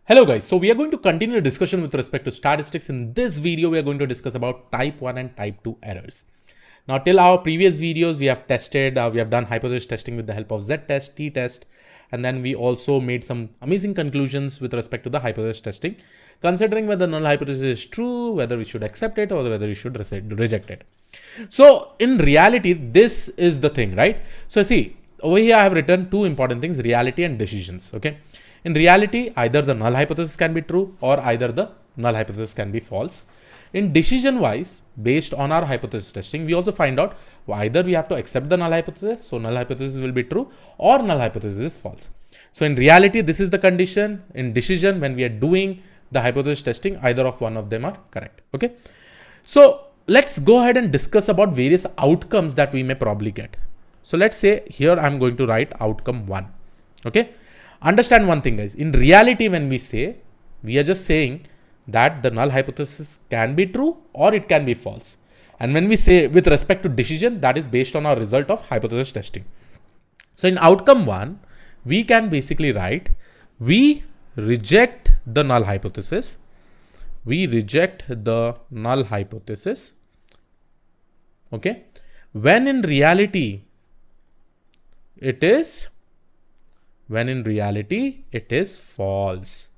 Hello guys, so we are going to continue the discussion with respect to statistics. In this video, we are going to discuss about type 1 and type 2 errors. Now till our previous videos, we have tested, we have done hypothesis testing with the help of z-test, t-test, and then we also made some amazing conclusions with respect to the hypothesis testing, considering whether null hypothesis is true, whether we should accept it or whether we should reject it. So in reality, this is the thing, right? So see, over here I have written two important things, reality and decisions, okay? In reality, either the null hypothesis can be true or either the null hypothesis can be false. In decision wise, based on our hypothesis testing, we also find out either we have to accept the null hypothesis, so null hypothesis will be true, or null hypothesis is false. So in reality, this is the condition. In decision, when we are doing the hypothesis testing, either of one of them are correct. Okay. So let's go ahead and discuss about various outcomes that we may probably get. So let's say here I'm going to write outcome 1. Okay. Understand one thing, guys. In reality, when we say, we are just saying that the null hypothesis can be true or it can be false. And when we say with respect to decision, that is based on our result of hypothesis testing. So in outcome 1, we can basically write, we reject the null hypothesis. We reject the null hypothesis. Okay. When in reality, it is false.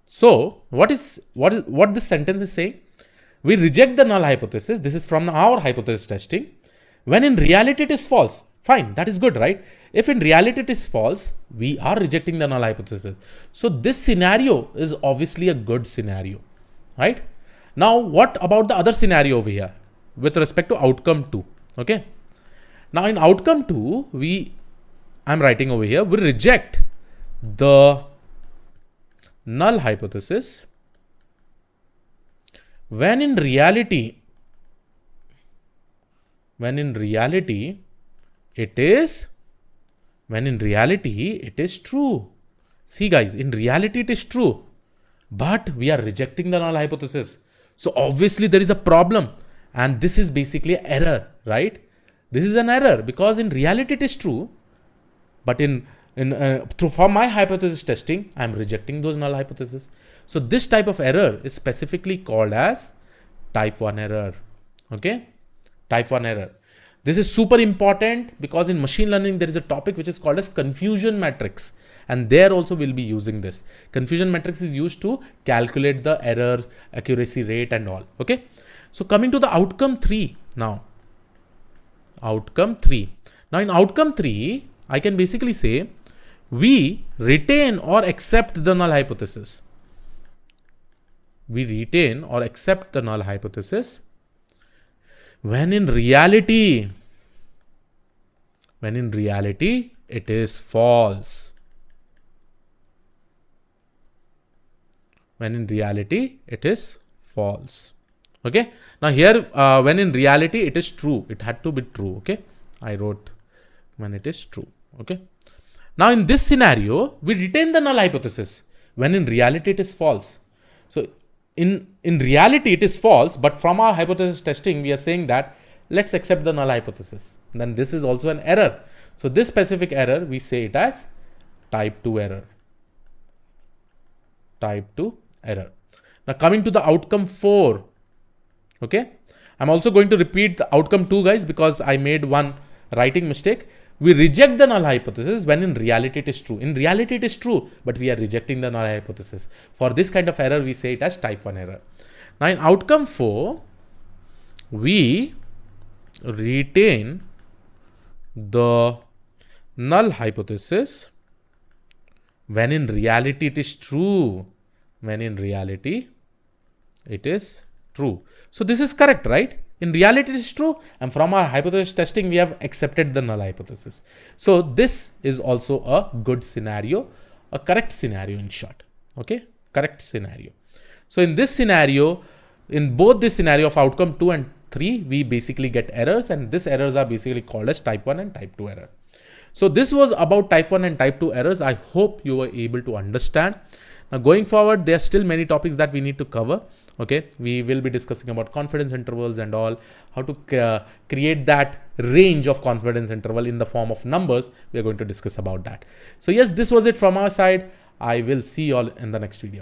So what this sentence is saying? We reject the null hypothesis. This is from our hypothesis testing. When in reality it is false. Fine, that is good, right? If in reality it is false, we are rejecting the null hypothesis. So this scenario is obviously a good scenario, right? Now what about the other scenario over here with respect to outcome 2? Okay. Now in outcome 2, I'm writing over here, we reject the null hypothesis when in reality it is true. See guys, in reality it is true, but we are rejecting the null hypothesis. So obviously there is a problem, and this is basically an error, right? This is an error because in reality it is true, but for my hypothesis testing, I'm rejecting those null hypotheses. So this type of error is specifically called as type 1 error. Okay, type 1 error. This is super important because in machine learning, there is a topic which is called as confusion matrix. And there also we'll be using this. Confusion matrix is used to calculate the error, accuracy rate and all. Okay. So coming to the outcome 3 now. Outcome 3. Now in outcome 3, I can basically say we retain or accept the null hypothesis. We retain or accept the null hypothesis when in reality it is false. When in reality it is false. Okay. Now here when in reality it is true. It had to be true. Okay. I wrote when it is true. Okay. Now in this scenario, we retain the null hypothesis when in reality it is false. So in reality it is false, but from our hypothesis testing, we are saying that let's accept the null hypothesis. Then this is also an error. So this specific error, we say it as type 2 error. Type 2 error. Now coming to the outcome 4. Okay. I'm also going to repeat the outcome 2, guys, because I made one writing mistake. We reject the null hypothesis when in reality it is true. In reality it is true, but we are rejecting the null hypothesis. For this kind of error, we say it as type 1 error. Now in outcome 4, we retain the null hypothesis when in reality it is true. When in reality it is true. So this is correct, right? In reality, it is true. And from our hypothesis testing, we have accepted the null hypothesis. So this is also a good scenario, a correct scenario in short. Okay, correct scenario. So in this scenario, in both this scenario of outcome 2 and 3, we basically get errors, and these errors are basically called as type 1 and type 2 error. So this was about type 1 and type 2 errors. I hope you were able to understand. Now going forward, there are still many topics that we need to cover. Okay, we will be discussing about confidence intervals and all, how to create that range of confidence interval in the form of numbers. We are going to discuss about that. So yes, this was it from our side. I will see you all in the next video.